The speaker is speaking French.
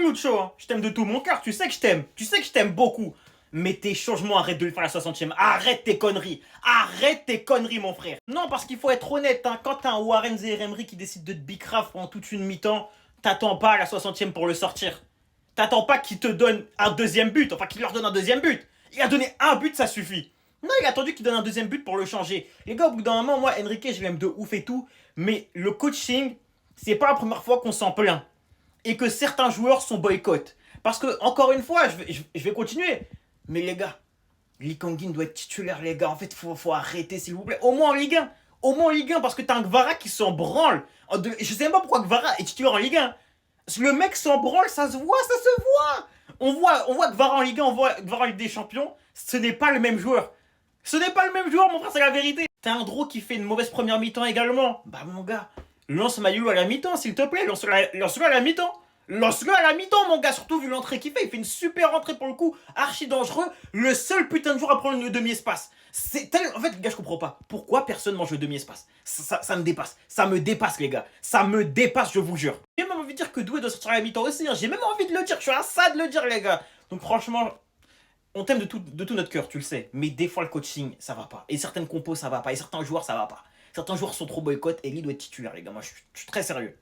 Lucho, hein. Je t'aime de tout mon cœur, tu sais que je t'aime. Tu sais que je t'aime beaucoup. Mais tes changements, arrête de le faire à la 60e. Arrête tes conneries. Arrête tes conneries, mon frère. Non, parce qu'il faut être honnête, hein. Quand t'as un Warren Zaïre-Emery qui décide de te bicrave pendant toute une mi-temps, t'attends pas à la 60e pour le sortir. T'attends pas qu'il te donne un deuxième but. Enfin, qu'il leur donne un deuxième but. Il a donné un but, ça suffit. Non, il a attendu qu'il donne un deuxième but pour le changer. Les gars, au bout d'un moment, moi, Enrique, je l'aime de ouf et tout. Mais le coaching, c'est pas la première fois qu'on s'en plaint. Et que certains joueurs sont boycott. Parce que, encore une fois, je vais continuer. Mais les gars, Lee Kangin doit être titulaire, les gars. En fait, faut arrêter, s'il vous plaît. Au moins en Ligue 1. Au moins en Ligue 1, parce que t'as un Gvara qui s'en branle. Je sais même pas pourquoi Gvara est titulaire en Ligue 1. Le mec s'en branle, ça se voit, ça se voit. On voit Gvara en Ligue 1, on voit Gvara en Ligue des Champions. Ce n'est pas le même joueur. Ce n'est pas le même joueur, mon frère, c'est la vérité. T'as un Draw qui fait une mauvaise première mi-temps également. Bah, mon gars, lance Mayulu à la mi-temps, s'il te plaît. Lance-le à la mi-temps. Lance-le à la mi-temps, mon gars, surtout vu l'entrée qu'il fait. Il fait une super entrée pour le coup, archi dangereux. Le seul putain de joueur à prendre le demi-espace. En fait, les gars, je comprends pas. Pourquoi personne mange le demi-espace ça me dépasse. Ça me dépasse, les gars. Ça me dépasse, je vous jure. J'ai même envie de dire que Doué doit sortir à la mi-temps aussi. Hein. J'ai même envie de le dire. Je suis à ça de le dire, les gars. Donc, franchement, on t'aime de tout notre cœur, tu le sais. Mais des fois, le coaching, ça va pas. Et certaines compos, ça va pas. Et certains joueurs, ça va pas. Certains joueurs sont trop boycott et lui doit être titulaire, les gars. Moi, je suis très sérieux.